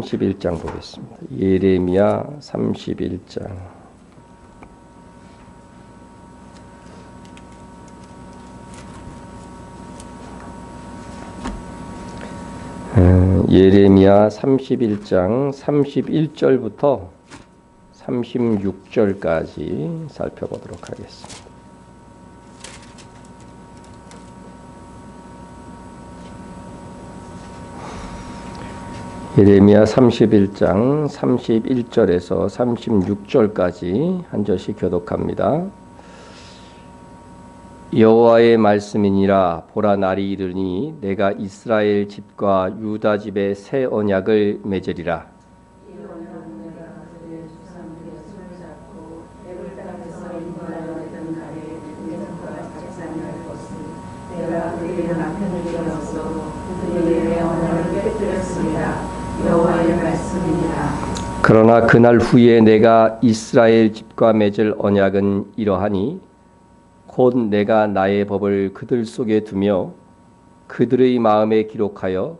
31장 보겠습니다. 예레미야 31장. 예레미야 31장 31절부터 36절까지 살펴보도록 하겠습니다. 예레미야 31장 31절에서 36절까지 한 절씩 교독합니다. 여호와의 말씀이니라. 보라, 날이 이르니 내가 이스라엘 집과 유다 집에 새 언약을 맺으리라. 그러나 그날 후에 내가 이스라엘 집과 맺을 언약은 이러하니 곧 내가 나의 법을 그들 속에 두며 그들의 마음에 기록하여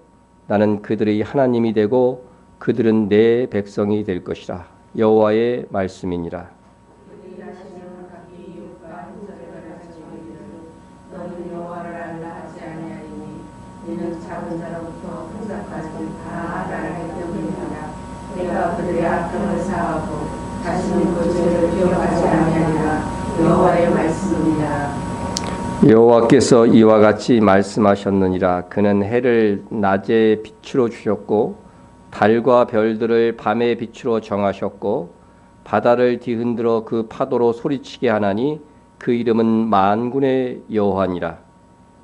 나는 그들의 하나님이 되고 그들은 내 백성이 될 것이라. 여호와의 말씀이니라. 너는 여호와를 알라 하지 아니하리니 이는 작은 자로부터 큰 자까지 다 나를 때문이라. 내가 그들의 악행을 사하고 다시는 그 죄를 기억하지 아니하리라. 여호와의 말씀이니라. 여호와께서 이와 같이 말씀하셨느니라. 그는 해를 낮에 빛으로 주셨고 달과 별들을 밤의 빛으로 정하셨고 바다를 뒤흔들어 그 파도로 소리치게 하나니 그 이름은 만군의 여호와니라.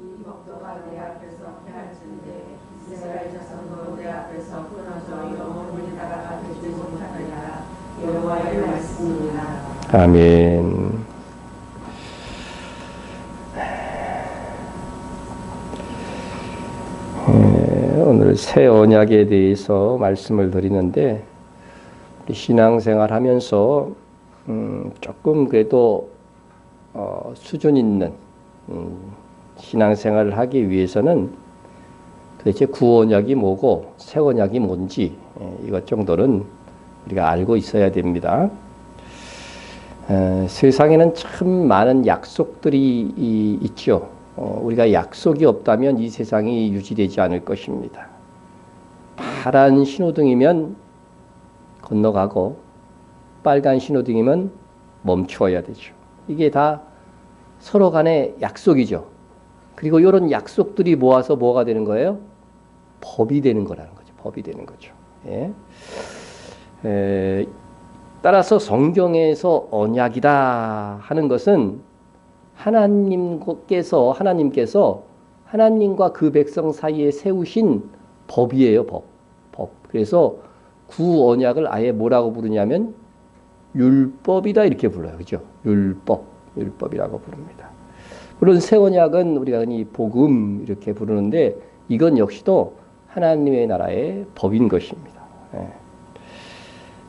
이 법도가 내 앞에서 패할진대 이스라엘 자손도 내 앞에서 끊어져 영원히 나라가 되지 못하느니라. 여호와의 말씀이니라. 아멘. 오늘 새 언약에 대해서 말씀을 드리는데 신앙생활 하면서 조금 그래도 수준 있는 신앙생활을 하기 위해서는 도대체 구언약이 뭐고 새 언약이 뭔지 이것 정도는 우리가 알고 있어야 됩니다. 세상에는 참 많은 약속들이 있죠. 우리가 약속이 없다면 이 세상이 유지되지 않을 것입니다. 파란 신호등이면 건너가고 빨간 신호등이면 멈추어야 되죠. 이게 다 서로 간의 약속이죠. 그리고 이런 약속들이 모아서 뭐가 되는 거예요? 법이 되는 거라는 거죠. 법이 되는 거죠. 예. 따라서 성경에서 언약이다 하는 것은 하나님께서 하나님과 그 백성 사이에 세우신 법이에요. 법. 그래서 구언약을 아예 뭐라고 부르냐면 율법이다 이렇게 불러요. 그죠? 율법이라고 부릅니다. 물론 새 언약은 우리가 흔히 복음 이렇게 부르는데 이건 역시도 하나님의 나라의 법인 것입니다. 예.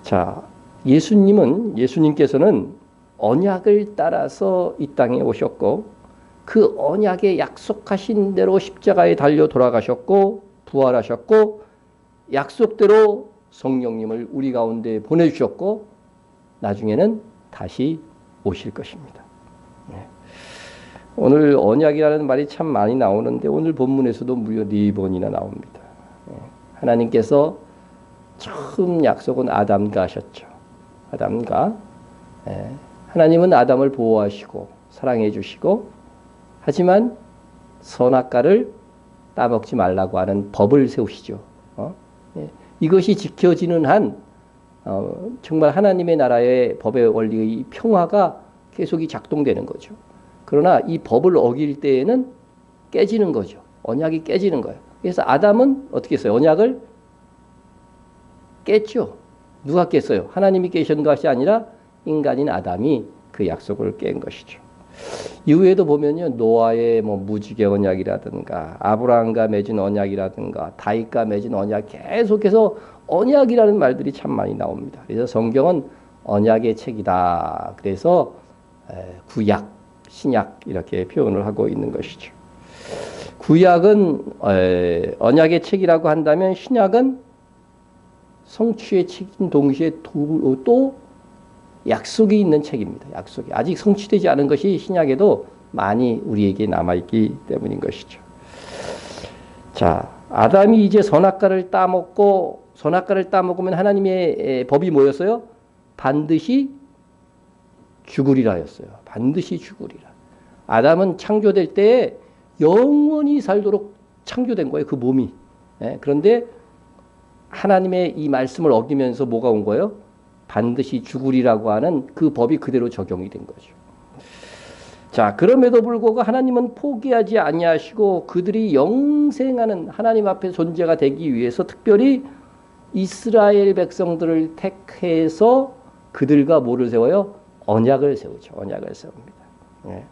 자, 예수님께서는 언약을 따라서 이 땅에 오셨고 그 언약에 약속하신 대로 십자가에 달려 돌아가셨고 부활하셨고 약속대로 성령님을 우리 가운데 보내주셨고 나중에는 다시 오실 것입니다. 네. 오늘 언약이라는 말이 참 많이 나오는데 오늘 본문에서도 무려 4번이나 나옵니다. 네. 하나님께서 처음 약속은 아담과 하셨죠. 아담과 하나님은 아담을 보호하시고 사랑해 주시고 하지만 선악과를 따먹지 말라고 하는 법을 세우시죠. 이것이 지켜지는 한 정말 하나님의 나라의 법의 원리의 평화가 계속 작동되는 거죠. 그러나 이 법을 어길 때에는 깨지는 거죠. 언약이 깨지는 거예요. 그래서 아담은 어떻게 했어요? 언약을 깼죠. 누가 깼어요? 하나님이 깨신 것이 아니라 인간인 아담이 그 약속을 깬 것이죠. 이후에도 보면요, 노아의 무지개 언약이라든가 아브라함과 맺은 언약이라든가 다윗과 맺은 언약, 계속해서 언약이라는 말들이 참 많이 나옵니다. 그래서 성경은 언약의 책이다. 그래서 구약, 신약 이렇게 표현을 하고 있는 것이죠. 구약은 언약의 책이라고 한다면 신약은 성취의 책인 동시에 또 약속이 있는 책입니다. 약속이. 아직 성취되지 않은 것이 신약에도 많이 우리에게 남아있기 때문인 것이죠. 자, 아담이 이제 선악과를 따먹으면 하나님의 법이 뭐였어요? 반드시 죽으리라 였어요. 반드시 죽으리라. 아담은 창조될 때 영원히 살도록 창조된 거예요. 그 몸이. 그런데 하나님의 이 말씀을 어기면서 뭐가 온 거예요? 반드시 죽으리라고 하는 그 법이 그대로 적용이 된 거죠. 자, 그럼에도 불구하고 하나님은 포기하지 아니하시고 그들이 영생하는 하나님 앞에 존재가 되기 위해서 특별히 이스라엘 백성들을 택해서 그들과 뭐를 세워요? 언약을 세우죠. 언약을 세웁니다. 네.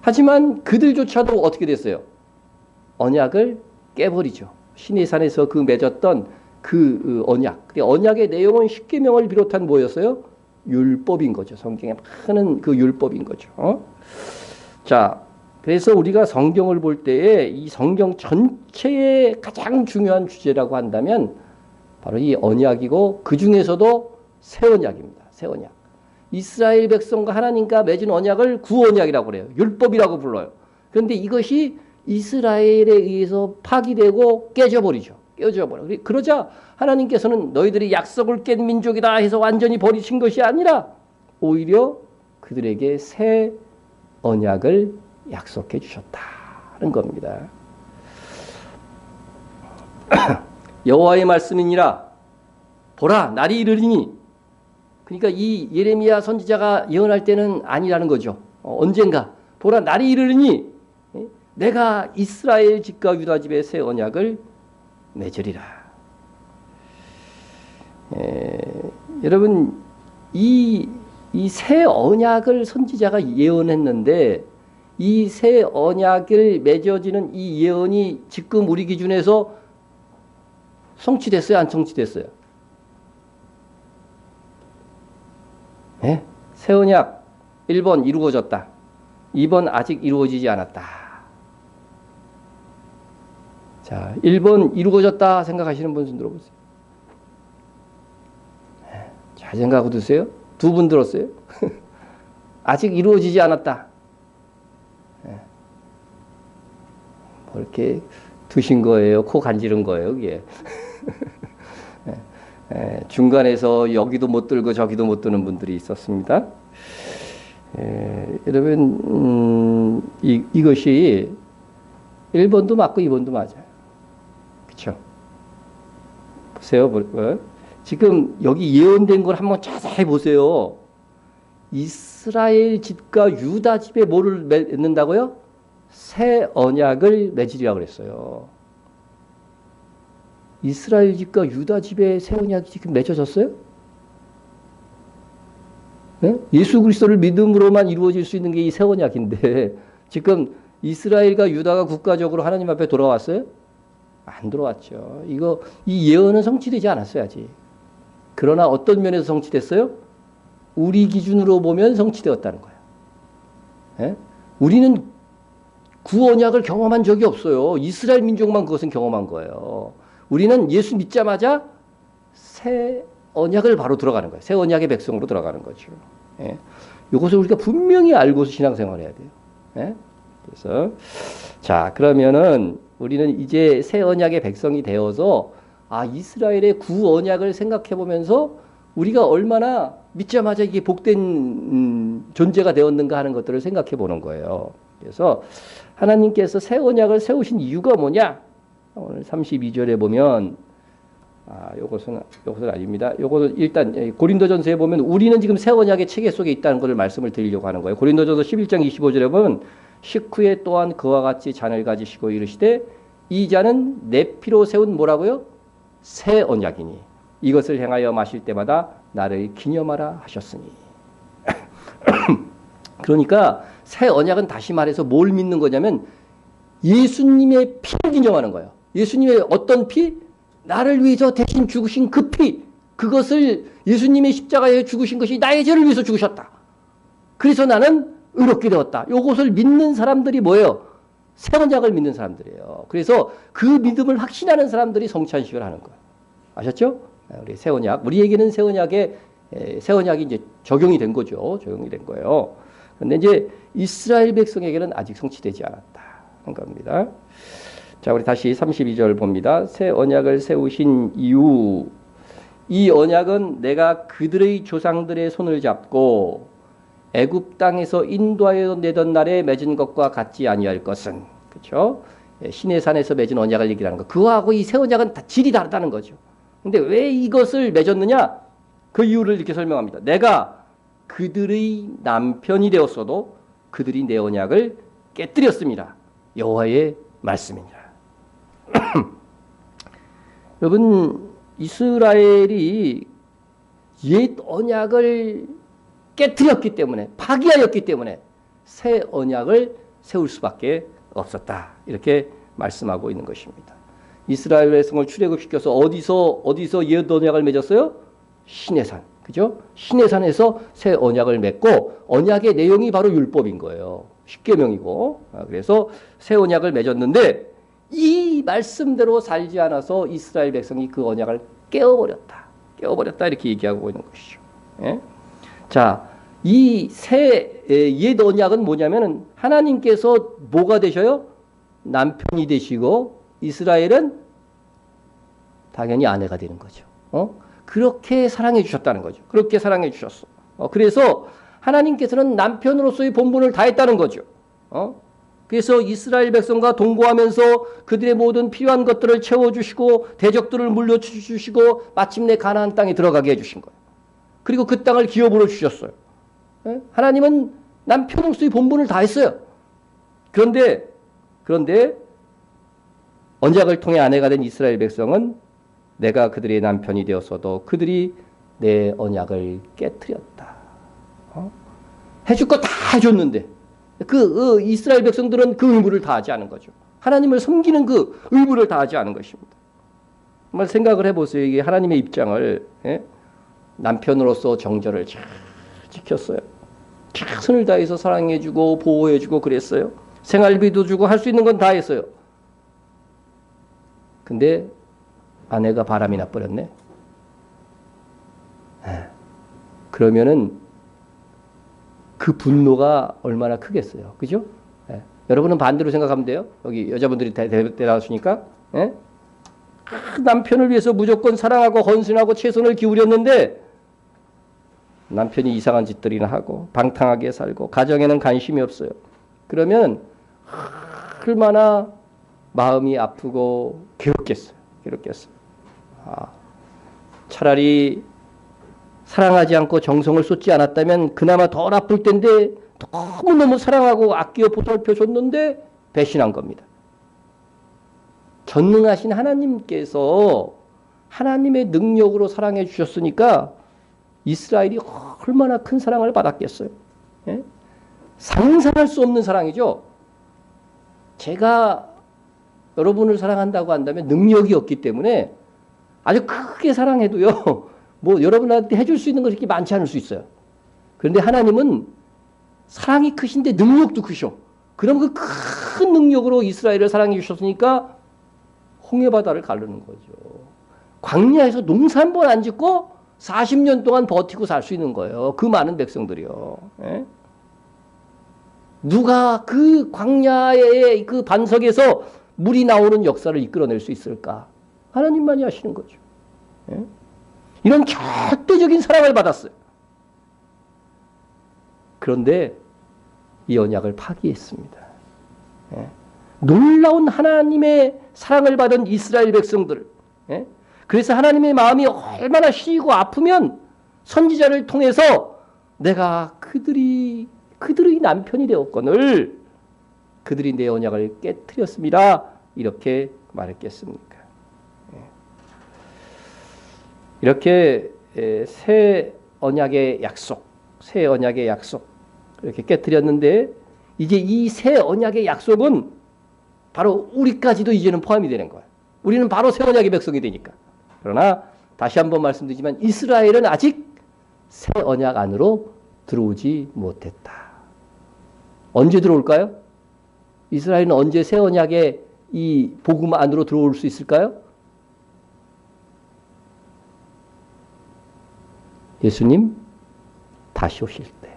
하지만 그들조차도 어떻게 됐어요? 언약을 깨버리죠. 시내산에서 그 맺었던 그 언약. 언약의 내용은 십계명을 비롯한 뭐였어요? 율법인 거죠. 성경에 많은 그 율법인 거죠. 자, 그래서 우리가 성경을 볼 때에 이 성경 전체의 가장 중요한 주제라고 한다면 바로 이 언약이고 그 중에서도 새 언약입니다. 새 언약. 이스라엘 백성과 하나님과 맺은 언약을 구언약이라고 그래요. 율법이라고 불러요. 그런데 이것이 이스라엘에 의해서 파기되고 깨져버리죠. 깨져버려. 그러자 하나님께서는 너희들이 약속을 깬 민족이다 해서 완전히 버리신 것이 아니라 오히려 그들에게 새 언약을 약속해 주셨다는 겁니다. 여호와의 말씀이니라. 보라, 날이 이르리니. 그러니까 이 예레미야 선지자가 예언할 때는 아니라는 거죠. 언젠가. 보라, 날이 이르리니 내가 이스라엘 집과 유다 집의 새 언약을 맺으리라. 여러분, 이 새 언약을 선지자가 예언했는데 이 새 언약을 맺어지는 이 예언이 지금 우리 기준에서 성취됐어요? 안 성취됐어요? 네? 새 언약 1번 이루어졌다. 2번 아직 이루어지지 않았다. 자, 1번 이루어졌다 생각하시는 분 손 들어보세요. 잘 생각하고 드세요. 2분 들었어요. 아직 이루어지지 않았다. 뭐 이렇게 드신 거예요? 코 간지른 거예요? 그게. 중간에서 여기도 못 들고 저기도 못 드는 분들이 있었습니다. 여러분, 이것이 1번도 맞고 2번도 맞아요. 그쵸? 보세요. 지금 여기 예언된 걸 한번 자세히 보세요. 이스라엘 집과 유다 집에 뭐를 맺는다고요? 새 언약을 맺으리라고 그랬어요. 이스라엘 집과 유다 집에 새 언약이 지금 맺어졌어요? 네? 예수 그리스도를 믿음으로만 이루어질 수 있는 게 이 새 언약인데 지금 이스라엘과 유다가 국가적으로 하나님 앞에 돌아왔어요? 안 돌아왔죠. 이 예언은 성취되지 않았어요, 아직. 그러나 어떤 면에서 성취됐어요? 우리 기준으로 보면 성취되었다는 거예요. 네? 우리는 구언약을 경험한 적이 없어요. 이스라엘 민족만 그것은 경험한 거예요. 우리는 예수 믿자마자 새 언약을 바로 들어가는 거예요. 새 언약의 백성으로 들어가는 거죠. 예. 이것을 우리가 분명히 알고서 신앙생활을 해야 돼요. 예? 그래서 자, 그러면은 우리는 이제 새 언약의 백성이 되어서 이스라엘의 구언약을 생각해 보면서 우리가 얼마나 믿자마자 이게 복된 존재가 되었는가 하는 것들을 생각해 보는 거예요. 그래서 하나님께서 새 언약을 세우신 이유가 뭐냐? 오늘 32절에 보면 요것은 아닙니다. 요것은 일단 고린도전서에 보면 우리는 지금 새 언약의 체계 속에 있다는 것을 말씀을 드리려고 하는 거예요. 고린도전서 11장 25절에 보면 식후에 또한 그와 같이 잔을 가지시고 이르시되 이 잔은 내 피로 세운 뭐라고요? 새 언약이니 이것을 행하여 마실 때마다 나를 기념하라 하셨으니. 그러니까 새 언약은 다시 말해서 뭘 믿는 거냐면 예수님의 피를 기념하는 거예요. 예수님의 어떤 피? 나를 위해서 대신 죽으신 그 피. 그것을 예수님의 십자가에 죽으신 것이 나의 죄를 위해서 죽으셨다. 그래서 나는 의롭게 되었다. 이것을 믿는 사람들이 뭐예요? 새 언약을 믿는 사람들이에요. 그래서 그 믿음을 확신하는 사람들이 성찬식을 하는 거예요. 아셨죠? 우리 새 언약, 우리에게는 새 언약이 이제 적용이 된 거죠. 적용이 된 거예요. 그런데 이제 이스라엘 백성에게는 아직 성취되지 않았다 한 겁니다. 자, 우리 다시 32절 봅니다. 새 언약을 세우신 이유, 이 언약은 내가 그들의 조상들의 손을 잡고 애굽 땅에서 인도하여 내던 날에 맺은 것과 같지 아니할 것은, 그렇죠? 시내산에서 맺은 언약을 얘기하는 거. 그거하고 이 새 언약은 다 질이 다르다는 거죠. 근데 왜 이것을 맺었느냐? 그 이유를 이렇게 설명합니다. 내가 그들의 남편이 되었어도 그들이 내 언약을 깨뜨렸습니다. 여호와의 말씀이니라. 여러분, 이스라엘이 옛 언약을 깨뜨렸기 때문에, 파기하였기 때문에 새 언약을 세울 수밖에 없었다. 이렇게 말씀하고 있는 것입니다. 이스라엘 백성을 출애굽시켜서 어디서 옛 언약을 맺었어요? 시내산. 그죠? 시내산에서 새 언약을 맺고, 언약의 내용이 바로 율법인 거예요. 십계명이고. 그래서 새 언약을 맺었는데 이 말씀대로 살지 않아서 이스라엘 백성이 그 언약을 깨어버렸다. 이렇게 얘기하고 있는 것이죠. 예? 자, 이 새 옛 언약은 뭐냐면은 하나님께서 뭐가 되셔요? 남편이 되시고 이스라엘은 당연히 아내가 되는 거죠. 그렇게 사랑해 주셨다는 거죠. 그렇게 사랑해 주셨어. 그래서 하나님께서는 남편으로서의 본분을 다했다는 거죠. 그래서 이스라엘 백성과 동거하면서 그들의 모든 필요한 것들을 채워주시고 대적들을 물려주시고 마침내 가나안 땅에 들어가게 해주신 거예요. 그리고 그 땅을 기업으로 주셨어요. 하나님은 남편으로서의 본분을 다했어요. 그런데 언약을 통해 아내가 된 이스라엘 백성은 내가 그들의 남편이 되었어도 그들이 내 언약을 깨뜨렸다. 해줄 거 다 해줬는데 그 이스라엘 백성들은 그 의무를 다하지 않은 거죠. 하나님을 섬기는 그 의무를 다하지 않은 것입니다. 정말 생각을 해보세요. 이게 하나님의 입장을, 남편으로서 정절을 잘 지켰어요. 최선을 다해서 사랑해주고 보호해주고 그랬어요. 생활비도 주고 할 수 있는 건 다 했어요. 근데 아내가 바람이 나버렸네. 그러면은 그 분노가 얼마나 크겠어요. 그죠? 여러분은 반대로 생각하면 돼요. 여기 여자분들이 대답하시니까. 남편을 위해서 무조건 사랑하고 헌신하고 최선을 기울였는데 남편이 이상한 짓들이나 하고 방탕하게 살고 가정에는 관심이 없어요. 그러면 얼마나 마음이 아프고 괴롭겠어요. 차라리 사랑하지 않고 정성을 쏟지 않았다면 그나마 덜 아플 텐데 너무너무 사랑하고 아끼어 보살펴 줬는데 배신한 겁니다. 전능하신 하나님께서 하나님의 능력으로 사랑해 주셨으니까 이스라엘이 얼마나 큰 사랑을 받았겠어요. 상상할 수 없는 사랑이죠. 제가 여러분을 사랑한다고 한다면 능력이 없기 때문에 아주 크게 사랑해도요, 뭐 여러분한테 해줄 수 있는 것이 그렇게 많지 않을 수 있어요. 그런데 하나님은 사랑이 크신데 능력도 크셔. 그럼 그 큰 능력으로 이스라엘을 사랑해 주셨으니까 홍해바다를 가르는 거죠. 광야에서 농사 한 번 안 짓고 40년 동안 버티고 살 수 있는 거예요. 그 많은 백성들이요. 누가 그 광야의 그 반석에서 물이 나오는 역사를 이끌어낼 수 있을까? 하나님만이 하시는 거죠. 이런 절대적인 사랑을 받았어요. 그런데 이 언약을 파기했습니다. 놀라운 하나님의 사랑을 받은 이스라엘 백성들. 그래서 하나님의 마음이 얼마나 시리고 아프면 선지자를 통해서 내가 그들의 남편이 되었거늘 그들이 내 언약을 깨뜨렸습니다. 이렇게 말했겠습니까? 이렇게 새 언약의 약속 이렇게 깨뜨렸는데 이제 이 새 언약의 약속은 바로 우리까지도 이제는 포함이 되는 거예요. 우리는 바로 새 언약의 백성이 되니까. 그러나 다시 한번 말씀드리지만 이스라엘은 아직 새 언약 안으로 들어오지 못했다. 언제 들어올까요? 이스라엘은 언제 새 언약의 이 복음 안으로 들어올 수 있을까요? 예수님 다시 오실 때.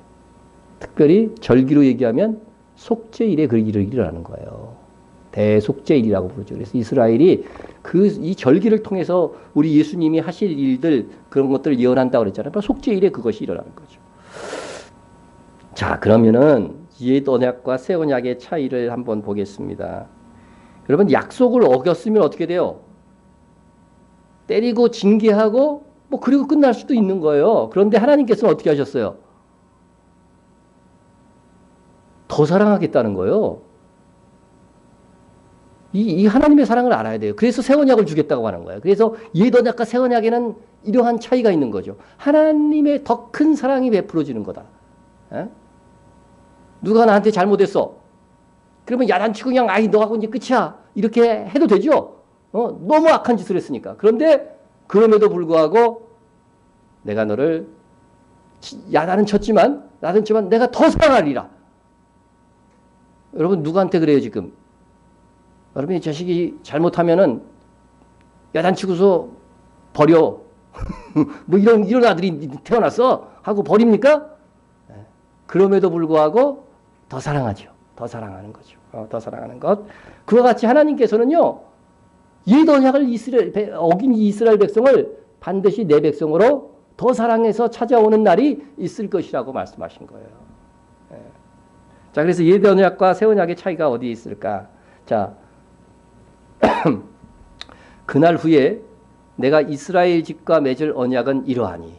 특별히 절기로 얘기하면 속죄일에 그 일을 일어나는 거예요. 대속죄일이라고 부르죠. 그래서 이스라엘이 이 절기를 통해서 우리 예수님이 하실 일들 그런 것들을 예언한다고 그랬잖아요. 속죄일에 그것이 일어나는 거죠. 자, 그러면은 옛 언약과 새 언약의 차이를 한번 보겠습니다. 여러분, 약속을 어겼으면 어떻게 돼요? 때리고 징계하고 뭐 그리고 끝날 수도 있는 거예요. 그런데 하나님께서는 어떻게 하셨어요? 더 사랑하겠다는 거예요. 이 하나님의 사랑을 알아야 돼요. 그래서 새 언약을 주겠다고 하는 거예요. 그래서 옛 언약과 새 언약에는 이러한 차이가 있는 거죠. 하나님의 더 큰 사랑이 베풀어지는 거다. 에? 누가 나한테 잘못했어? 그러면 야단치고 그냥 아이 너하고 이제 끝이야. 이렇게 해도 되죠. 너무 악한 짓을 했으니까. 그런데 그럼에도 불구하고 내가 너를 야단은 쳤지만 내가 더 사랑하리라. 여러분 누구한테 그래요 지금? 여러분이 자식이 잘못하면은 야단치고서 버려. 뭐 이런 아들이 태어났어 하고 버립니까? 그럼에도 불구하고 더 사랑하죠. 더 사랑하는 거죠. 더 사랑하는 것. 그와 같이 하나님께서는요, 옛 언약을 어긴 이스라엘 백성을 반드시 내 백성으로 더 사랑해서 찾아오는 날이 있을 것이라고 말씀하신 거예요. 자, 그래서 옛 언약과 새 언약의 차이가 어디에 있을까? 자, 그날 후에 내가 이스라엘 집과 맺을 언약은 이러하니.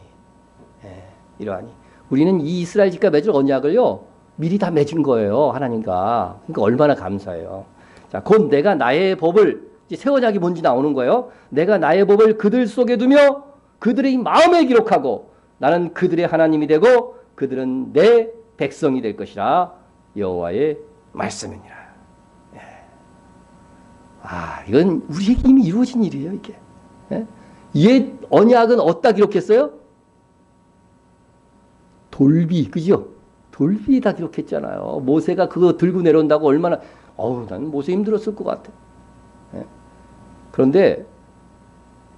이러하니. 우리는 이 이스라엘 집과 맺을 언약을요, 미리 다 맺은 거예요. 하나님과. 그러니까 얼마나 감사해요. 자, 곧 내가 나의 법을, 이제 새 언약이 뭔지 나오는 거예요. 내가 나의 법을 그들 속에 두며 그들의 마음에 기록하고 나는 그들의 하나님이 되고 그들은 내 백성이 될 것이라 여호와의 말씀이니라. 이건 우리에게 이미 이루어진 일이에요, 이게. 옛 언약은 어디다 기록했어요? 돌비, 그죠? 돌비에다 기록했잖아요. 모세가 그거 들고 내려온다고 얼마나, 난 모세 힘들었을 것 같아. 그런데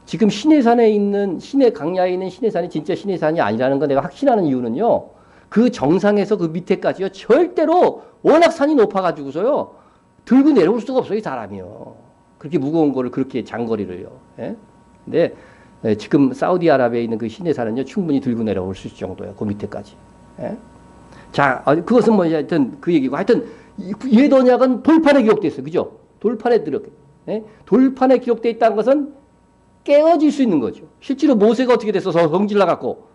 지금 시내산에 있는, 시내 강야에 있는 시내산이 진짜 시내산이 아니라는 건 내가 확신하는 이유는요, 그 정상에서 그 밑에까지요, 절대로 워낙 산이 높아가지고서요, 들고 내려올 수가 없어요, 이 사람이요. 그렇게 무거운 거를 그렇게 장거리를요. 근데 지금 사우디아라비아에 있는 그 시내산은요, 충분히 들고 내려올 수 있을 정도예요, 그 밑에까지. 자, 그것은 뭐 하여튼 그 얘기고, 하여튼 옛 언약은 돌판에 기록되어 있어요, 그죠? 돌판에 돌판에 기록되어 있다는 것은 깨어질 수 있는 거죠. 실제로 모세가 어떻게 됐어서 성질 나갖고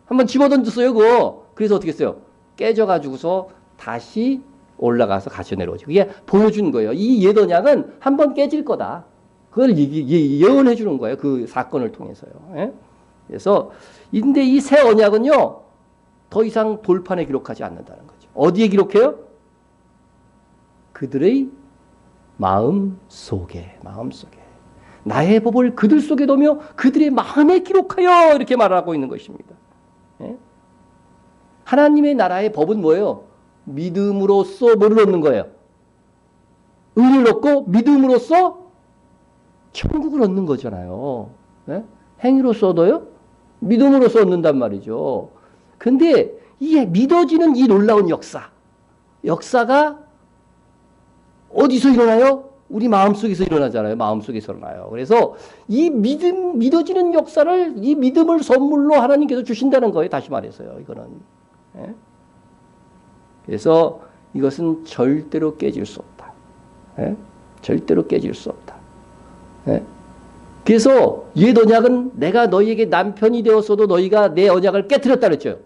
한번 집어던졌어요, 그거. 그래서 어떻게 했어요? 깨져가지고서 다시 올라가서 같이 내려오죠. 그게 보여준 거예요. 이 옛 언약은 한번 깨질 거다. 그걸 예언해 주는 거예요. 그 사건을 통해서요. 그래서 근데 이 새 언약은요, 더 이상 돌판에 기록하지 않는다는 거죠. 어디에 기록해요? 그들의 마음 속에. 나의 법을 그들 속에 두며 그들의 마음에 기록하여 이렇게 말하고 있는 것입니다. 하나님의 나라의 법은 뭐예요? 믿음으로써 뭐를 얻는 거예요? 의를 얻고 믿음으로써 천국을 얻는 거잖아요. 행위로써 얻어요? 믿음으로써 얻는단 말이죠. 근데 이 믿어지는 이 놀라운 역사가 어디서 일어나요? 우리 마음속에서 일어나잖아요. 마음속에서 일어나요. 그래서 이 믿어지는 역사를, 이 믿음을 선물로 하나님께서 주신다는 거예요. 다시 말해서요. 이거는. 그래서 이것은 절대로 깨질 수 없다. 절대로 깨질 수 없다. 그래서 옛 언약은 내가 너희에게 남편이 되었어도 너희가 내 언약을 깨트렸다 그랬죠.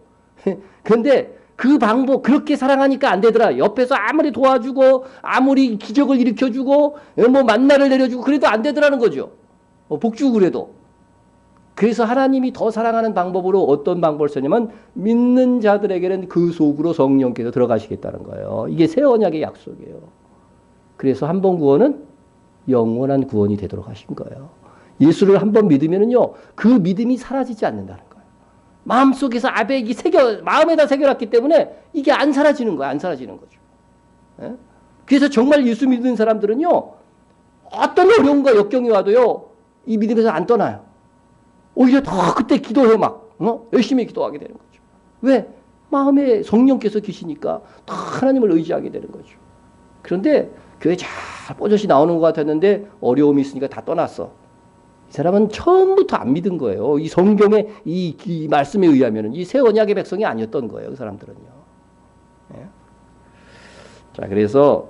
그런데 그 방법, 그렇게 사랑하니까 안 되더라. 옆에서 아무리 도와주고 아무리 기적을 일으켜주고 뭐 만나를 내려주고 그래도 안 되더라는 거죠. 복주고 그래도. 그래서 하나님이 더 사랑하는 방법으로 어떤 방법을 썼냐면 믿는 자들에게는 그 속으로 성령께서 들어가시겠다는 거예요. 이게 새 언약의 약속이에요. 그래서 한 번 구원은 영원한 구원이 되도록 하신 거예요. 예수를 한 번 믿으면은요, 그 믿음이 사라지지 않는다는 거예요. 마음속에서 아베기 마음에다 새겨놨기 때문에 이게 안 사라지는 거예요. 안 사라지는 거죠. 그래서 정말 예수 믿는 사람들은요, 어떤 어려움과 역경이 와도요, 이 믿음에서 안 떠나요. 오히려 더 그때 기도해 막. 열심히 기도하게 되는 거죠. 왜? 마음에 성령께서 계시니까 다 하나님을 의지하게 되는 거죠. 그런데 교회 잘 뽀젓이 나오는 것 같았는데 어려움이 있으니까 다 떠났어. 이 사람은 처음부터 안 믿은 거예요. 이 성경의 이 말씀에 의하면 이 새 언약의 백성이 아니었던 거예요. 그 사람들은요. 예? 자, 그래서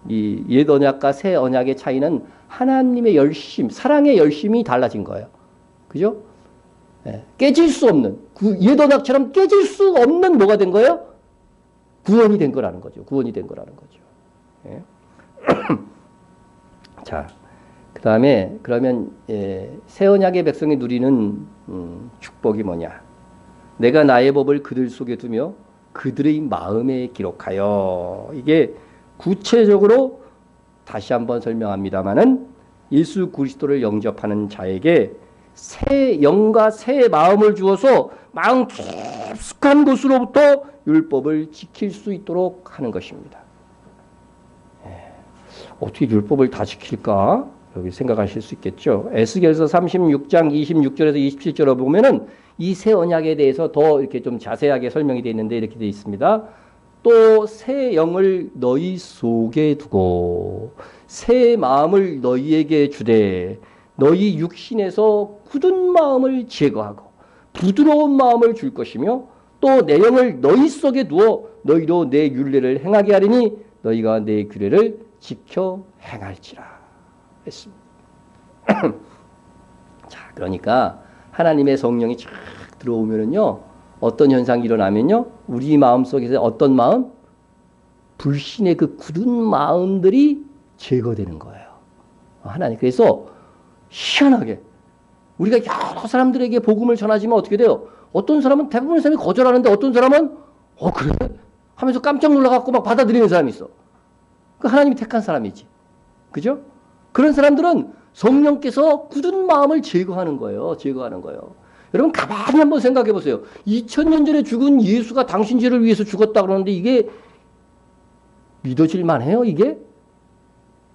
이 옛 언약과 새 언약의 차이는 하나님의 열심, 사랑의 열심이 달라진 거예요. 그죠? 예, 깨질 수 없는, 옛 언약처럼 깨질 수 없는 뭐가 된 거예요? 구원이 된 거라는 거죠. 구원이 된 거라는 거죠. 예. 자, 그 다음에 그러면 새 언약의 백성이 누리는 축복이 뭐냐? 내가 나의 법을 그들 속에 두며 그들의 마음에 기록하여. 이게 구체적으로 다시 한번 설명합니다마는 예수 그리스도를 영접하는 자에게 새 영과 새 마음을 주어서 마음 깊숙한 곳으로부터 율법을 지킬 수 있도록 하는 것입니다. 어떻게 율법을 다 지킬까? 여기 생각하실 수 있겠죠. 에스겔서 36장 26절에서 27절을 보면은 이 새 언약에 대해서 더 이렇게 좀 자세하게 설명이 되어 있는데 이렇게 되어 있습니다. 또 새 영을 너희 속에 두고 새 마음을 너희에게 주되 너희 육신에서 굳은 마음을 제거하고 부드러운 마음을 줄 것이며 또 내 영을 너희 속에 두어 너희로 내 율례를 행하게 하리니 너희가 내 규례를 지켜 행할지라 했습니다. 자, 그러니까 하나님의 성령이 쫙 들어오면은요, 어떤 현상이 일어나면요, 우리 마음 속에서 어떤 마음? 불신의 그 굳은 마음들이 제거되는 거예요. 하나님. 그래서 희한하게 우리가 여러 사람들에게 복음을 전하지만 어떻게 돼요? 어떤 사람은 대부분의 사람이 거절하는데 어떤 사람은 그래? 하면서 깜짝 놀라갖고 막 받아들이는 사람이 있어. 그 하나님이 택한 사람이지. 그죠? 그런 사람들은 성령께서 굳은 마음을 제거하는 거예요. 제거하는 거예요. 여러분 가만히 한번 생각해 보세요. 2000년 전에 죽은 예수가 당신 죄를 위해서 죽었다 그러는데 이게 믿어질 만해요, 이게?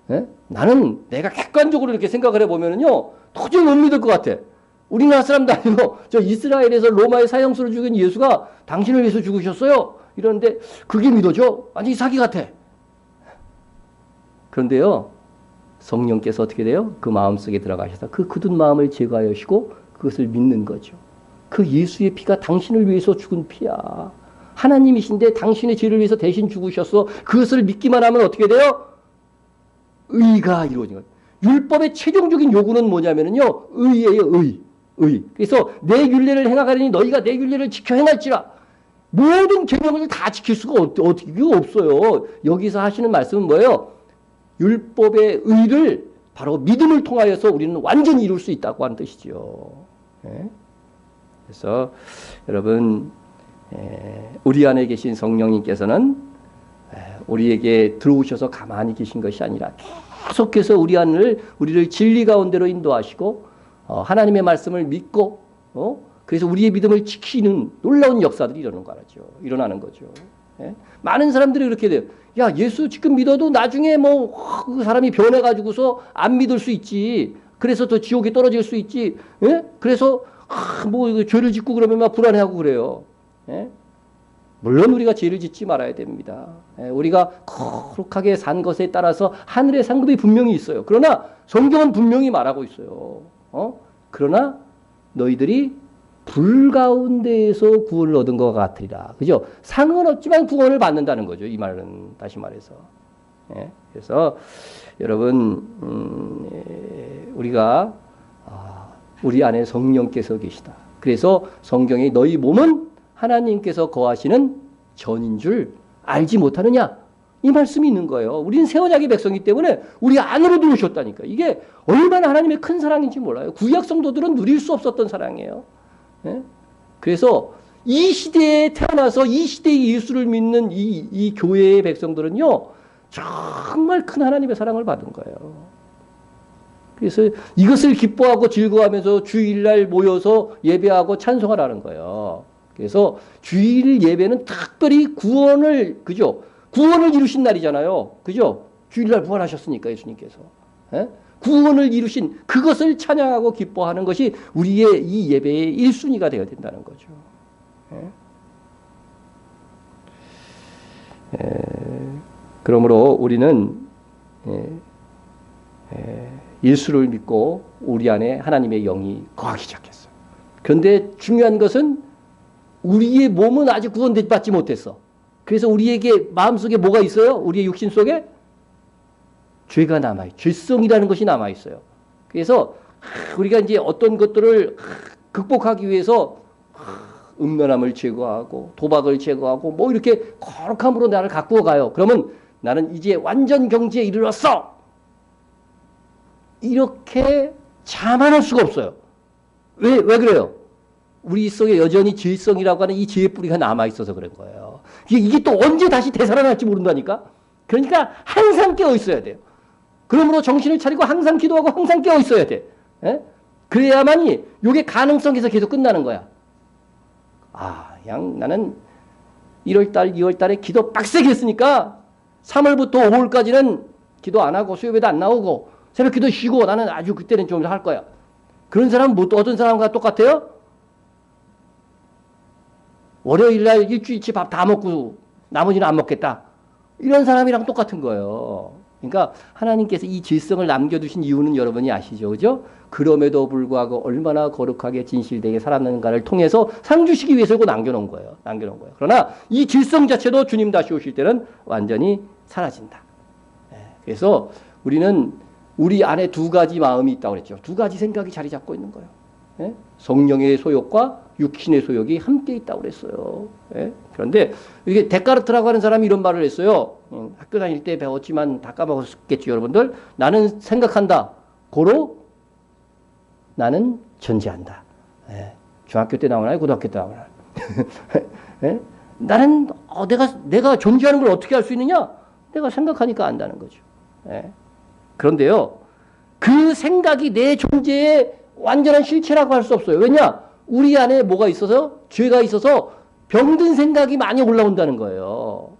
예? 나는 내가 객관적으로 이렇게 생각을 해보면은요, 도저히 못 믿을 것 같아. 우리나라 사람도 아니고, 저 이스라엘에서 로마의 사형수를 죽인 예수가 당신을 위해서 죽으셨어요. 이러는데, 그게 믿어져? 완전히 사기 같아. 그런데요, 성령께서 어떻게 돼요? 그 마음속에 들어가셔서 그 굳은 마음을 제거하시고 그것을 믿는 거죠. 그 예수의 피가 당신을 위해서 죽은 피야. 하나님이신데 당신의 죄를 위해서 대신 죽으셔서 그것을 믿기만 하면 어떻게 돼요? 의가 이루어진 거예요. 율법의 최종적인 요구는 뭐냐면요, 의예요, 의. 그래서 내 율례를 행하가니 너희가 내 율례를 지켜 행할지라. 모든 계명을 다 지킬 수가 어떻게 없어요. 여기서 하시는 말씀은 뭐예요? 율법의 의를 바로 믿음을 통하여서 우리는 완전히 이룰 수 있다고 하는 뜻이죠. 예? 그래서 여러분, 우리 안에 계신 성령님께서는 우리에게 들어오셔서 가만히 계신 것이 아니라 계속해서 우리를 진리 가운데로 인도하시고 하나님의 말씀을 믿고 그래서 우리의 믿음을 지키는 놀라운 역사들이 일어나는 거죠. 예? 많은 사람들이 그렇게 돼요. 야, 예수 지금 믿어도 나중에 그 사람이 변해가지고서 안 믿을 수 있지. 그래서 더 지옥에 떨어질 수 있지. 예? 그래서 죄를 짓고 그러면 막 불안해하고 그래요. 예? 물론 우리가 죄를 짓지 말아야 됩니다. 예? 우리가 거룩하게 산 것에 따라서 하늘의 상급이 분명히 있어요. 그러나 성경은 분명히 말하고 있어요. 그러나 너희들이 불 가운데에서 구원을 얻은 것 같으리라. 그죠? 상은 없지만 구원을 받는다는 거죠. 이 말은 다시 말해서. 예? 그래서 여러분 우리가 우리 안에 성령께서 계시다. 그래서 성경에 너희 몸은 하나님께서 거하시는 전인 줄 알지 못하느냐? 이 말씀이 있는 거예요. 우리는 새 언약의 백성이기 때문에 우리 안으로 들어오셨다니까. 이게 얼마나 하나님의 큰 사랑인지 몰라요. 구약 성도들은 누릴 수 없었던 사랑이에요. 예? 그래서 이 시대에 태어나서 이 시대의 예수를 믿는 이 교회의 백성들은요, 정말 큰 하나님의 사랑을 받은 거예요. 그래서 이것을 기뻐하고 즐거워하면서 주일날 모여서 예배하고 찬송하라는 거예요. 그래서 주일 예배는 특별히 구원을 이루신 날이잖아요. 그죠? 주일날 부활하셨으니까 예수님께서. 예? 구원을 이루신 그것을 찬양하고 기뻐하는 것이 우리의 이 예배의 1순위가 되어야 된다는 거죠. 그러므로 우리는 예수를 믿고 우리 안에 하나님의 영이 거하기 시작했어요. 그런데 중요한 것은 우리의 몸은 아직 구원받지 못했어. 그래서 우리에게 마음속에 뭐가 있어요? 우리의 육신 속에 죄가 남아있어요. 죄성이라는 것이 남아있어요. 그래서 우리가 이제 어떤 것들을 극복하기 위해서 음란함을 제거하고 도박을 제거하고 뭐 이렇게 거룩함으로 나를 가꾸어 가요. 그러면 나는 이제 완전 경지에 이르렀어. 이렇게 자만할 수가 없어요. 왜 그래요? 우리 속에 여전히 죄성이라고 하는 이 죄의 뿌리가 남아있어서 그런 거예요. 이게 또 언제 다시 되살아날지 모른다니까? 그러니까 항상 깨어 있어야 돼요. 그러므로 정신을 차리고 항상 기도하고 항상 깨어 있어야 돼. 그래야만이 이게 가능성에서 계속 끝나는 거야. 그냥 나는 1월달, 2월달에 기도 빡세게 했으니까 3월부터 5월까지는 기도 안 하고 수요예배도 안 나오고 새벽 기도 쉬고 나는 아주 그때는 좀 할 거야. 그런 사람은 어떤 사람과 똑같아요? 월요일날 일주일치 밥 다 먹고 나머지는 안 먹겠다. 이런 사람이랑 똑같은 거예요. 그러니까 하나님께서 이 질성을 남겨두신 이유는 여러분이 아시죠? 그죠? 그럼에도 불구하고 얼마나 거룩하게 진실되게 살았는가를 통해서 상 주시기 위해서 이거 남겨놓은 거예요. 그러나 이 질성 자체도 주님 다시 오실 때는 완전히 사라진다. 그래서 우리는 우리 안에 두 가지 마음이 있다고 그랬죠. 두 가지 생각이 자리 잡고 있는 거예요. 성령의 소욕과 육신의 소욕이 함께 있다고 그랬어요. 그런데 이게 데카르트라고 하는 사람이 이런 말을 했어요. 학교 다닐 때 배웠지만 다 까먹었겠죠, 여러분들. 나는 생각한다. 고로 나는 존재한다. 중학교 때 나오나요? 고등학교 때 나오나요? 나는 내가 존재하는 걸 어떻게 알 수 있느냐? 내가 생각하니까 안다는 거죠. 그런데요, 그 생각이 내 존재의 완전한 실체라고 할 수 없어요. 왜냐? 우리 안에 뭐가 있어서? 죄가 있어서 병든 생각이 많이 올라온다는 거예요.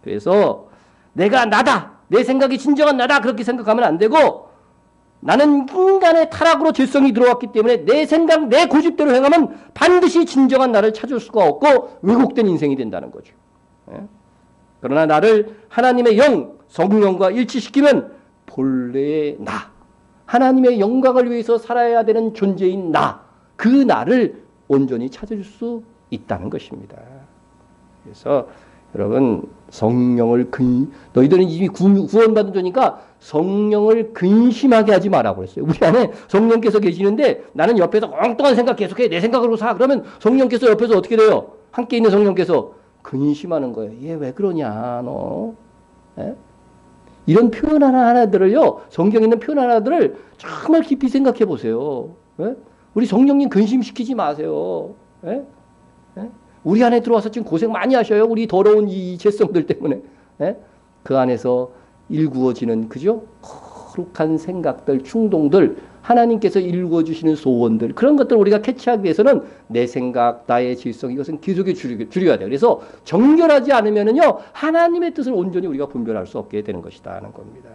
그래서 내가 나다. 내 생각이 진정한 나다. 그렇게 생각하면 안 되고 나는 인간의 타락으로 죄성이 들어왔기 때문에 내 생각, 내 고집대로 행하면 반드시 진정한 나를 찾을 수가 없고 왜곡된 인생이 된다는 거죠. 그러나 나를 하나님의 영, 성령과 일치시키면 본래의 나, 하나님의 영광을 위해서 살아야 되는 존재인 나, 그 나를 온전히 찾을 수 있다는 것입니다. 그래서 여러분 성령을 너희들은 이미 구원받은 자니까 성령을 근심하게 하지 마라고 그랬어요. 우리 안에 성령께서 계시는데 나는 옆에서 엉뚱한 생각 계속해. 내 생각으로 사. 그러면 성령께서 옆에서 어떻게 돼요? 함께 있는 성령께서 근심하는 거예요. 얘 왜 그러냐 너. 이런 표현 하나들을요. 성경에 있는 표현 하나들을 정말 깊이 생각해 보세요. 우리 성령님 근심시키지 마세요. 우리 안에 들어와서 지금 고생 많이 하셔요. 우리 더러운 이 죄성들 때문에. 그 안에서 일구어지는 그죠? 거룩한 생각들, 충동들, 하나님께서 일구어주시는 소원들, 그런 것들을 우리가 캐치하기 위해서는 내 생각, 나의 질성, 이것은 기속에 줄여야 돼요. 그래서 정결하지 않으면은요, 하나님의 뜻을 온전히 우리가 분별할 수 없게 되는 것이다 하는 겁니다.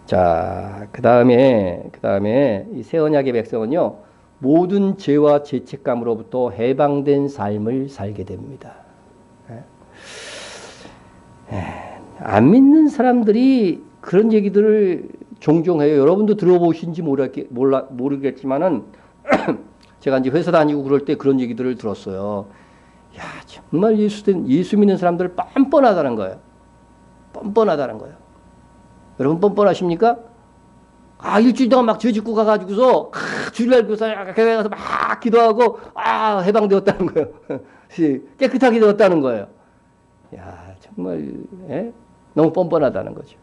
자, 그 다음에 이 새 언약의 백성은요, 모든 죄와 죄책감으로부터 해방된 삶을 살게 됩니다. 안 믿는 사람들이 그런 얘기들을 종종 해요. 여러분도 들어보신지 모르겠지만은 제가 이제 회사 다니고 그럴 때 그런 얘기들을 들었어요. 야, 정말 예수 믿는 사람들 뻔뻔하다는 거예요. 뻔뻔하다는 거예요. 여러분 뻔뻔하십니까? 일주일 동안 막 죄 짓고 가가지고서 주일날 교회 가서 막 기도하고 해방되었다는 거예요. 깨끗하게 되었다는 거예요. 야, 정말 너무 뻔뻔하다는 거죠.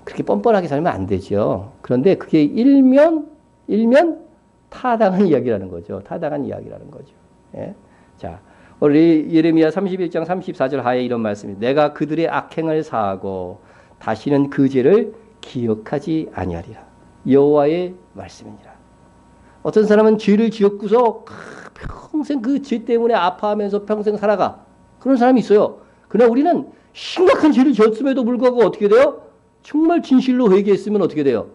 그렇게 뻔뻔하게 살면 안 되죠. 그런데 그게 일면 타당한 이야기라는 거죠. 타당한 이야기라는 거죠. 자, 우리 예레미야 31장 34절 하에 이런 말씀이 내가 그들의 악행을 사하고 다시는 그 죄를 기억하지 아니하리라. 여호와의 말씀이니라. 어떤 사람은 죄를 지었고서 평생 그 죄 때문에 아파하면서 평생 살아가. 그런 사람이 있어요. 그러나 우리는 심각한 죄를 지었음에도 불구하고 어떻게 돼요? 정말 진실로 회개했으면 어떻게 돼요?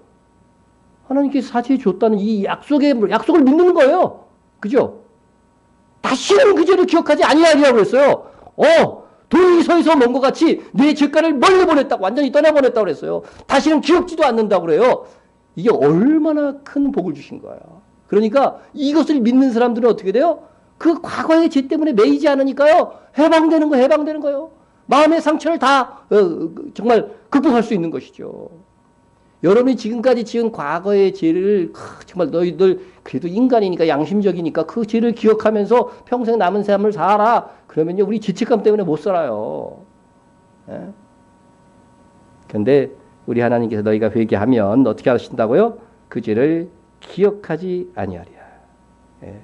하나님께서 사죄해 줬다는 이 약속을 믿는 거예요. 그죠? 다시는 그 죄를 기억하지 아니하리라고 그랬어요. 도리서에서 먼 것 같이 내 죄가를 멀리 보냈다고, 완전히 떠나보냈다고 그랬어요. 다시는 기억지도 않는다고 그래요. 이게 얼마나 큰 복을 주신 거야. 그러니까 이것을 믿는 사람들은 어떻게 돼요? 그 과거의 죄 때문에 매이지 않으니까요. 해방되는 거예요. 마음의 상처를 다 정말 극복할 수 있는 것이죠. 여러분이 지금까지 지은 과거의 죄를 정말 너희들 그래도 인간이니까 양심적이니까 그 죄를 기억하면서 평생 남은 삶을 살아. 그러면요 우리 죄책감 때문에 못 살아요. 예? 그런데 우리 하나님께서 너희가 회개하면 어떻게 하신다고요? 그 죄를 기억하지 아니하리라. 예.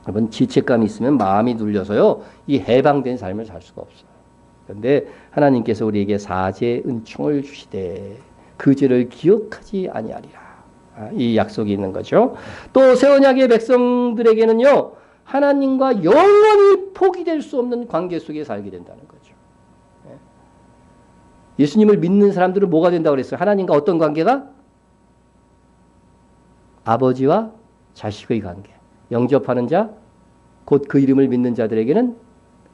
여러분 죄책감이 있으면 마음이 눌려서요 이 해방된 삶을 살 수가 없어요. 그런데 하나님께서 우리에게 사죄의 은총을 주시되 그 죄를 기억하지 아니하리라. 이 약속이 있는 거죠. 또 새 언약의 백성들에게는요 하나님과 영원히 포기될 수 없는 관계 속에 살게 된다는 거죠. 예수님을 믿는 사람들은 뭐가 된다고 그랬어요? 하나님과 어떤 관계가? 아버지와 자식의 관계. 영접하는 자, 곧 그 이름을 믿는 자들에게는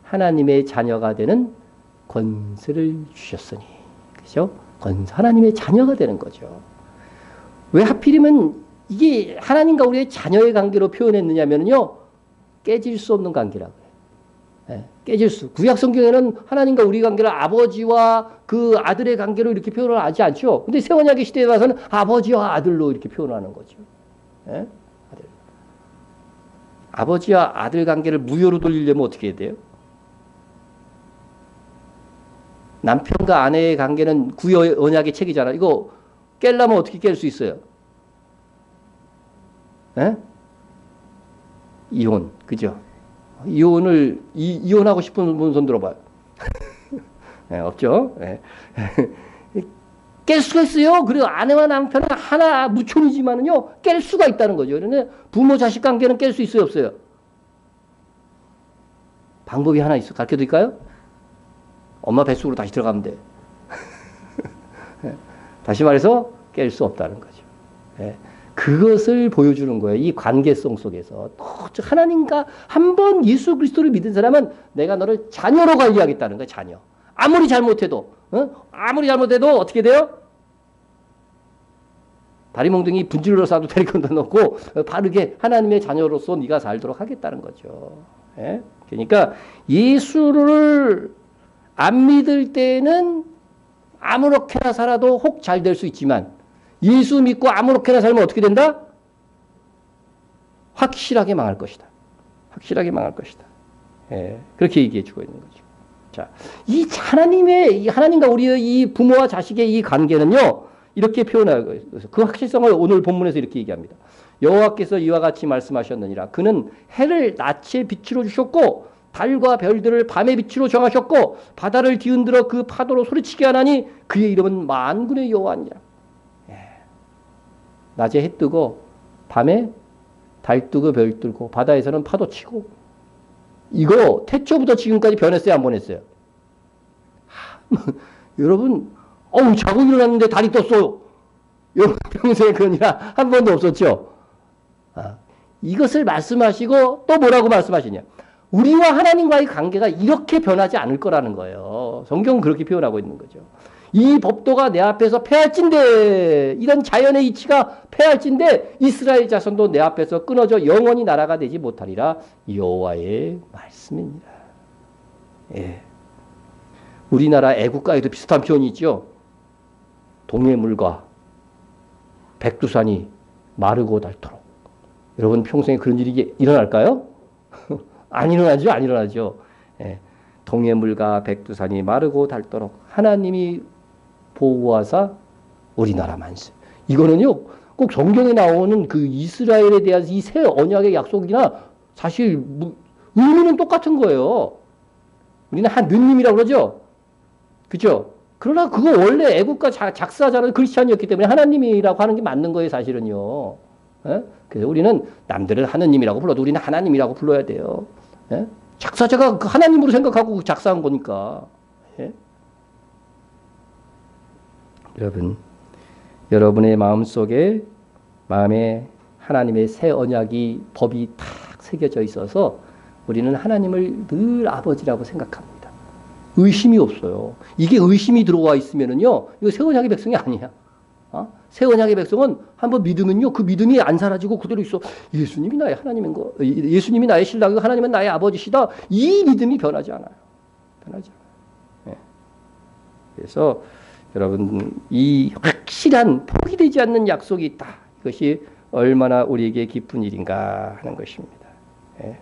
하나님의 자녀가 되는 권세를 주셨으니. 그죠? 하나님의 자녀가 되는 거죠. 왜 하필이면 이게 하나님과 우리의 자녀의 관계로 표현했느냐면요. 깨질 수 없는 관계라고요. 예, 깨질 수. 구약 성경에는 하나님과 우리 관계를 아버지와 그 아들의 관계로 이렇게 표현을 하지 않죠. 근데 새 언약의 시대에 와서는 아버지와 아들로 이렇게 표현하는 거죠. 예? 아버지와 아들 관계를 무효로 돌리려면 어떻게 해야 돼요? 남편과 아내의 관계는 구약 언약의 책이잖아. 이거 깰려면 어떻게 깰 수 있어요? 예? 이혼, 그죠? 이혼하고 싶은 분 손 들어봐요. 네, 없죠? 네. 깰 수가 있어요. 그리고 아내와 남편은 하나 무촌이지만은요, 깰 수가 있다는 거죠. 그런데 부모 자식 관계는 깰 수 있어요, 없어요? 방법이 하나 있어. 가르쳐 드릴까요? 엄마 뱃속으로 다시 들어가면 돼. 다시 말해서 깰 수 없다는 거죠. 네. 그것을 보여주는 거예요. 이 관계성 속에서. 하나님과 한 번 예수 그리스도를 믿은 사람은 내가 너를 자녀로 관리하겠다는 거예요. 자녀. 아무리 잘못해도 어떻게 돼요? 다리 몽둥이 분질러 쏴도 데리고 넣고 바르게 하나님의 자녀로서 네가 살도록 하겠다는 거죠. 예? 그러니까 예수를 안 믿을 때는 아무렇게나 살아도 혹 잘 될 수 있지만 예수 믿고 아무렇게나 살면 어떻게 된다? 확실하게 망할 것이다. 확실하게 망할 것이다. 예, 그렇게 얘기해 주고 있는 거죠. 자, 이 하나님과 우리의 이 부모와 자식의 이 관계는요, 이렇게 표현하고 있어요. 그 확실성을 오늘 본문에서 이렇게 얘기합니다. 여호와께서 이와 같이 말씀하셨느니라. 그는 해를 낮에 빛으로 주셨고, 달과 별들을 밤의 빛으로 정하셨고, 바다를 뒤흔들어 그 파도로 소리치게 하나니 그의 이름은 만군의 여호와니라. 낮에 해 뜨고 밤에 달 뜨고 별 뜨고 바다에서는 파도 치고 이거 태초부터 지금까지 변했어요? 안 변했어요? 여러분 자고 일어났는데 달이 떴어요. 여러분 평소에 그런 일 한 번도 없었죠? 이것을 말씀하시고 또 뭐라고 말씀하시냐? 우리와 하나님과의 관계가 이렇게 변하지 않을 거라는 거예요. 성경은 그렇게 표현하고 있는 거죠. 이 법도가 내 앞에서 패할진대, 이런 자연의 이치가 패할진대 이스라엘 자손도 내 앞에서 끊어져 영원히 나라가 되지 못하리라. 여호와의 말씀입니다. 예. 우리나라 애국가에도 비슷한 표현이 있죠. 동해물과 백두산이 마르고 닳도록. 여러분 평생에 그런 일이 일어날까요? 안 일어나죠. 안 일어나죠. 예. 동해물과 백두산이 마르고 닳도록 하나님이 보호하사 우리나라 만세. 이거는요, 꼭 성경에 나오는 그 이스라엘에 대한 이 새 언약의 약속이나 사실 의미는 똑같은 거예요. 우리는 하느님이라고 그러죠. 그죠? 그러나 그거 원래 애국가 작사자는 크리스찬이었기 때문에 하나님이라고 하는 게 맞는 거예요, 사실은요. 예? 그래서 우리는 남들은 하느님이라고 불러도 우리는 하나님이라고 불러야 돼요. 예? 작사자가 그 하나님으로 생각하고 작사한 거니까. 예? 여러분의 마음속에 마음에 하나님의 새 언약이 법이 탁 새겨져 있어서 우리는 하나님을 늘 아버지라고 생각합니다. 의심이 없어요. 이게 의심이 들어와 있으면은요, 이거 새 언약의 백성이 아니야. 새 언약의 백성은 한번 믿으면요, 그 믿음이 안 사라지고 그대로 있어. 예수님이 나의 하나님인 거, 예수님이 나의 신랑이고 하나님은 나의 아버지시다. 이 믿음이 변하지 않아요. 변하지 않아요. 네. 그래서 여러분, 이 확실한 포기되지 않는 약속이 있다. 이것이 얼마나 우리에게 기쁜 일인가 하는 것입니다. 네.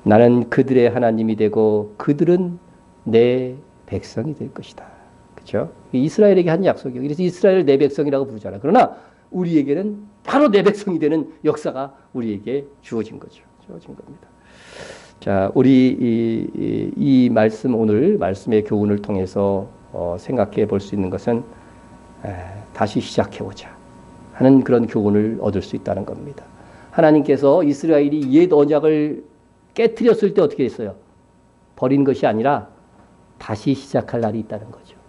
나는 그들의 하나님이 되고 그들은 내 백성이 될 것이다. 그렇죠? 이스라엘에게 한 약속이에요. 그래서 이스라엘을 내 백성이라고 부르잖아. 그러나 우리에게는 바로 내 백성이 되는 역사가 우리에게 주어진 거죠. 주어진 겁니다. 자, 우리 이 말씀, 오늘 말씀의 교훈을 통해서 생각해 볼 수 있는 것은 다시 시작해보자 하는 그런 교훈을 얻을 수 있다는 겁니다. 하나님께서 이스라엘이 옛 언약을 깨트렸을 때 어떻게 했어요? 버린 것이 아니라 다시 시작할 날이 있다는 거죠.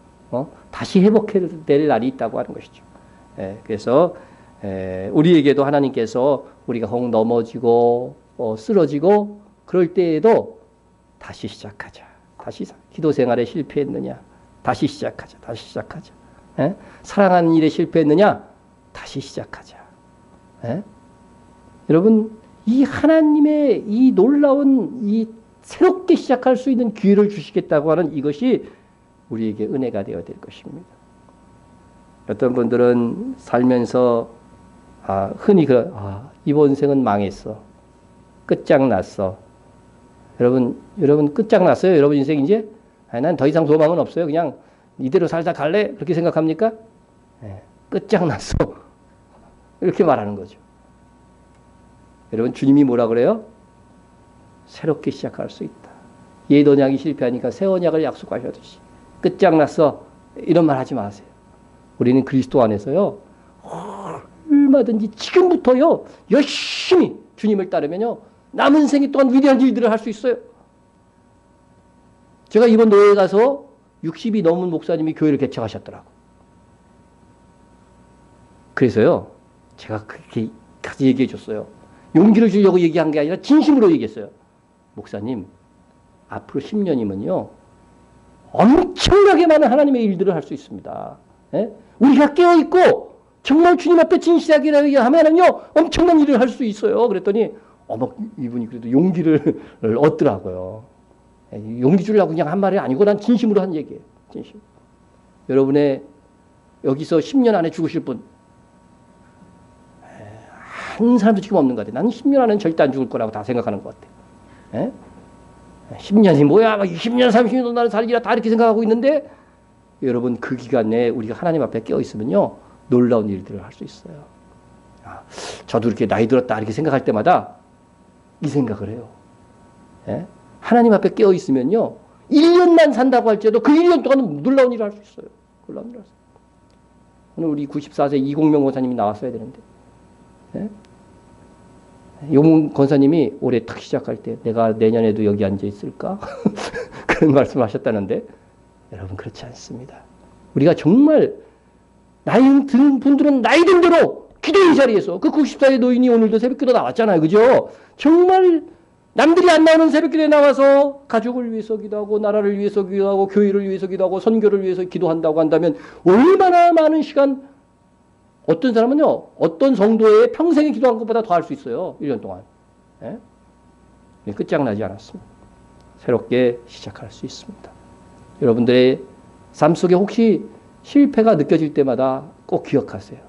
다시 회복될 날이 있다고 하는 것이죠. 그래서 우리에게도 하나님께서 우리가 혹 넘어지고 쓰러지고 그럴 때에도 다시 시작하자. 다시 기도 생활에 실패했느냐? 다시 시작하자. 다시 시작하자. 사랑하는 일에 실패했느냐? 다시 시작하자. 여러분, 이 하나님의 이 놀라운 이 새롭게 시작할 수 있는 기회를 주시겠다고 하는 이것이 우리에게 은혜가 되어야 될 것입니다. 어떤 분들은 살면서 흔히 이번 생은 망했어. 끝장났어. 여러분 끝장났어요? 여러분 인생 이제? 난 더 이상 소망은 없어요. 그냥 이대로 살다 갈래? 그렇게 생각합니까? 끝장났어. 이렇게 말하는 거죠. 여러분, 주님이 뭐라 그래요? 새롭게 시작할 수 있다. 옛 언약이 실패하니까 새 언약을 약속하셨듯이 끝장났어. 이런 말 하지 마세요. 우리는 그리스도 안에서요, 얼마든지 지금부터요, 열심히 주님을 따르면요, 남은 생애 동안 위대한 일들을 할 수 있어요. 제가 이번 노예에 가서 60이 넘은 목사님이 교회를 개척하셨더라고. 그래서요, 제가 그렇게 같이 얘기해 줬어요. 용기를 주려고 얘기한 게 아니라 진심으로 얘기했어요. 목사님, 앞으로 10년이면요, 엄청나게 많은 하나님의 일들을 할 수 있습니다. 우리가 깨어있고 정말 주님 앞에 진실하게 하면은요, 엄청난 일을 할 수 있어요. 그랬더니 이분이 그래도 용기를 얻더라고요. 용기 주려고 그냥 한 말이 아니고 난 진심으로 한 얘기예요. 진심. 여러분의 여기서 10년 안에 죽으실 분 한 사람도 지금 없는 것 같아요. 나는 10년 안에는 절대 안 죽을 거라고 다 생각하는 것 같아요. 10년이 뭐야? 20년, 30년 나는 살리라 다 이렇게 생각하고 있는데, 여러분 그 기간 내에 우리가 하나님 앞에 깨어 있으면요, 놀라운 일들을 할 수 있어요. 저도 이렇게 나이 들었다 이렇게 생각할 때마다 이 생각을 해요. 하나님 앞에 깨어 있으면요, 1년만 산다고 할지라도 그 1년 동안은 놀라운 일을 할 수 있어요. 놀라운 일을 할 수 있어요. 오늘 우리 94세 이공명 권사님이 나왔어야 되는데, 용 권사님이 올해 탁 시작할 때 내가 내년에도 여기 앉아 있을까? 그런 말씀하셨다는데, 여러분 그렇지 않습니다. 우리가 정말 나이 든 분들은 나이 든 대로 기도의 자리에서 그 94세 노인이 오늘도 새벽기도 나왔잖아요. 그죠? 정말 남들이 안 나오는 새벽기도에 나와서 가족을 위해서 기도하고 나라를 위해서 기도하고 교회를 위해서 기도하고 선교를 위해서 기도한다고 한다면 얼마나 많은 시간, 어떤 사람은요, 어떤 성도의 평생에 기도한 것보다 더 할 수 있어요. 1년 동안. 끝장나지 않았습니다. 새롭게 시작할 수 있습니다. 여러분들의 삶 속에 혹시 실패가 느껴질 때마다 꼭 기억하세요.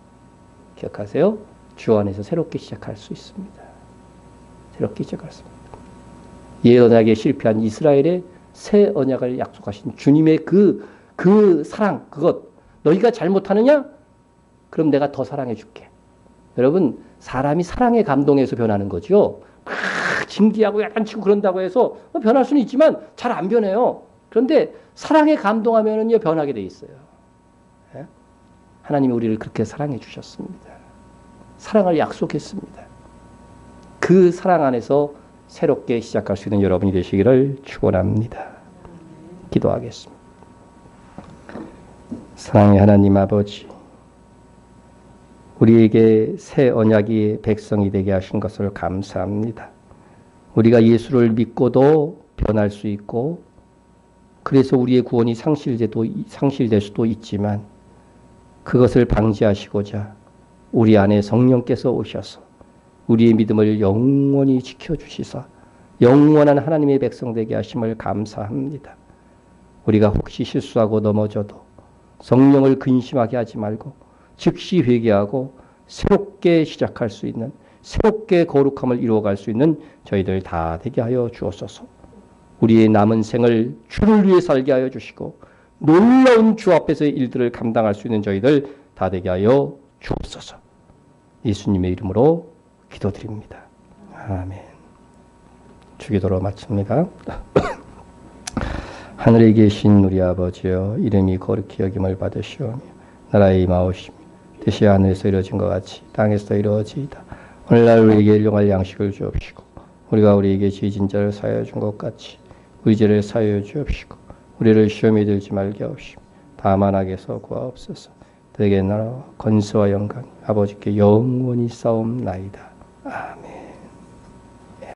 기억하세요. 주 안에서 새롭게 시작할 수 있습니다. 새롭게 시작할 수 있습니다. 옛 언약에 실패한 이스라엘의 새 언약을 약속하신 주님의 그 사랑, 그것, 너희가 잘못하느냐? 그럼 내가 더 사랑해 줄게. 여러분, 사람이 사랑에 감동해서 변하는 거죠. 막 진기하고 약간 치고 그런다고 해서 변할 수는 있지만 잘 안 변해요. 그런데 사랑에 감동하면은요, 변하게 돼 있어요. 하나님이 우리를 그렇게 사랑해 주셨습니다. 사랑을 약속했습니다. 그 사랑 안에서 새롭게 시작할 수 있는 여러분이 되시기를 축원합니다. 기도하겠습니다. 사랑의 하나님 아버지, 우리에게 새 언약의 백성이 되게 하신 것을 감사합니다. 우리가 예수를 믿고도 변할 수 있고, 그래서 우리의 구원이 상실될 수도 있지만, 그것을 방지하시고자 우리 안에 성령께서 오셔서 우리의 믿음을 영원히 지켜주시사 영원한 하나님의 백성 되게 하심을 감사합니다. 우리가 혹시 실수하고 넘어져도 성령을 근심하게 하지 말고 즉시 회개하고 새롭게 시작할 수 있는, 새롭게 거룩함을 이루어갈 수 있는 저희들 다 되게 하여 주옵소서. 우리의 남은 생을 주를 위해 살게 하여 주시고 놀라운 주 앞에서의 일들을 감당할 수 있는 저희들 다 되게 하여 주옵소서. 예수님의 이름으로 기도드립니다. 아멘. 주기도로 마칩니다. 하늘에 계신 우리 아버지여, 이름이 거룩히 여김을 받으시오며 나라의 임하오시며 뜻이 하늘에서 이루어진 것 같이 땅에서 이루어지이다. 오늘날 우리에게 일용할 양식을 주옵시고 우리가 우리에게 죄진 자를 사하여 준 것 같이 우리 죄를 사하여 주옵시고 우리를 시험에 들지 말게 하옵시며 다만 악에서 구하옵소서. 대개 나라와 권세와 영광 아버지께 영원히 싸움나이다. 아멘.